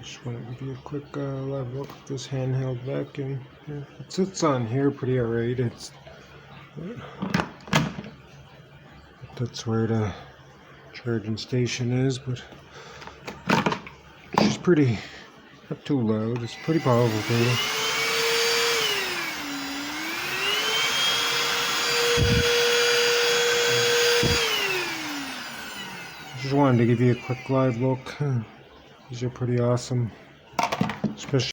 just want to give you a quick live look at this handheld vacuum. Yeah, it sits on here pretty alright. That's where the charging station is, but she's pretty, not too loud. It's pretty powerful too. Just wanted to give you a quick live look. These are pretty awesome, especially